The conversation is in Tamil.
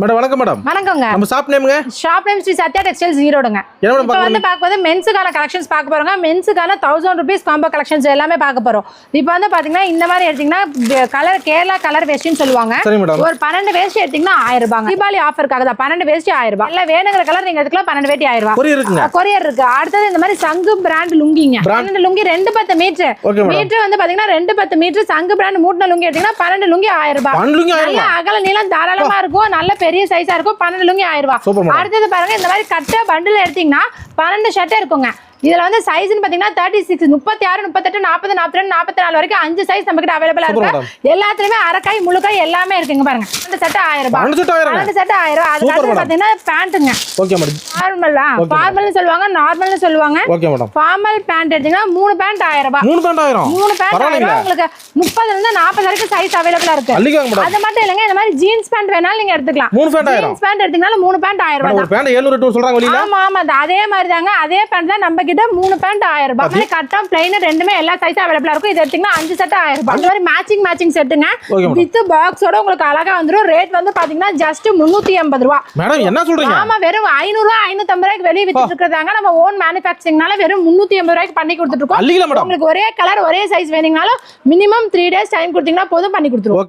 மேடம் வணக்கம் மேடம். வணக்கங்க. நம்ம ஷாப் நேம்ங்க? Shop name Sri Sathya textiles ஈரோடுங்க. இப்போ வந்து பார்க்கும்போது மென்ஸுக்கான கலெக்ஷன்ஸ் பார்க்க போறோங்க. மென்ஸுக்கான 1000 rupees காம்போ கலெக்ஷன்ஸ் எல்லாமே பார்க்க போறோம். இப்போ வந்து பாத்தீங்கன்னா இந்த மாதிரி எடுத்தீங்கன்னா கலர் கேரளா கலர் வேஷ்டின்னு சொல்லுவாங்க. சரி மேடம். ஒரு 12 வேஷ்டி எடுத்தீங்கன்னா 1000 ரூபாய். தீபாவளி ஆஃபருக்காக தான் 12 வேஷ்டி 1000 ரூபாய். இல்ல வேணுங்கிற கலர் நீங்க எடுத்துக்கலாம். 12 வேட்டி 1000 ரூபாய். கொரியர் இருக்குங்க. கொரியர் இருக்கு. அடுத்தது இந்த மாதிரி சங்கு பிராண்ட் லுங்கிங்க. 12 லுங்கி 210 மீட்டர். மீட்டர் வந்து பாத்தீங்கன்னா 210 மீட்டர் சங்கு பிராண்ட் மூட்டன லுங்கி எடுத்தீங்கன்னா 12 லுங்கி 1000 ரூபாய். 12 லுங்கி 1000 ரூபாய். அகல நீளம் தாராளமா இருக்கும். நல்ல பெரிய சைஸா இருக்கும். 12 லுங்கி 1000 ரூபாய். அடுத்தது பாருங்க இந்த மாதிரி கட்ட பண்டில் எடுத்தீங்கன்னா 12 ஷர்ட் இருக்குங்க. இதுல வந்து சைஸ்னு பாத்தீங்கன்னா 36 36 38 40 42 44 வரைக்கும் 5 சைஸ் நம்ம கிட்ட அவேலபிளா இருக்கு. எல்லாத்துலயுமே அரைக்கை முழுக்காய் எல்லாமே இருக்குங்க பாருங்க. இந்த செட் 1000 ரூபாய். 12 செட் 1000 ரூபாய். அதுக்கு அடுத்து பாத்தீங்கன்னா பேண்ட்ங்க. Okay madam. ஃபார்மல்னு சொல்லுவாங்க, நார்மல்னு சொல்லுவாங்க. Okay madam. ஃபார்மல் பேண்ட் எடுத்தீங்கன்னா 3 பேண்ட் 1000 ரூபாய். 3 பேண்ட் 1000. 3 பேண்ட் 1000 ரூபாய். உங்களுக்கு 30 ல இருந்து 40 வரைக்கும் சைஸ் அவேலபிளா இருக்கு. அது மட்டும் இல்லங்க, இந்த மாதிரி ஜீன்ஸ் பேண்ட் வேணாலும் நீங்க எடுத்துக்கலாம். 3 பேண்ட் 1000. ஜீன்ஸ் பேண்ட் எடுத்தீங்கன்னா 3 பேண்ட் 1000 ரூபாய். ஒரு பேண்ட் 700 ரூபாய் சொல்றாங்க வெளியில. ஆமா ஆமா, அதே மாதிரி தாங்க. அதே பேண்ட் தான் நம்ம கிட்ட 3 பேண்ட் 1000 ரூபாய். மாதிரி கட்டம் ப்ளைன் ரெண்டுமே எல்லா சைஸும் அவேலபிளா இருக்கும். இது எடுத்தீங்கன்னா 5 செட் 1000 ரூபாய். அந்த மாதிரி மேட்சிங் செட்டுங்க. வித் பாக்ஸோட உங்களுக்கு அழகா வந்துரும். ரேட் வந்து பாத்தீங்கன்னா ஜஸ்ட் 380 ரூபாய். மேடம் என்ன சொல்றீங்க? ஆமா, வெறும் 500 ரூபாய் 550 ரூபாய்க்கு வெளிய வித்துட்டு இருக்கதாங்க. நம்ம ஓன் மேனுஃபேக்சரிங்னால வெறும் 380 ரூபாய்க்கு பண்ணி கொடுத்துட்டு இருக்கோம். உங்களுக்கு ஒரே கலர் ஒரே சைஸ் வேணும்னாலும் மினிமம் 3 days டைம் கொடுத்தீங்கன்னா போதும் பண்ணி கொடுத்துருவோம்.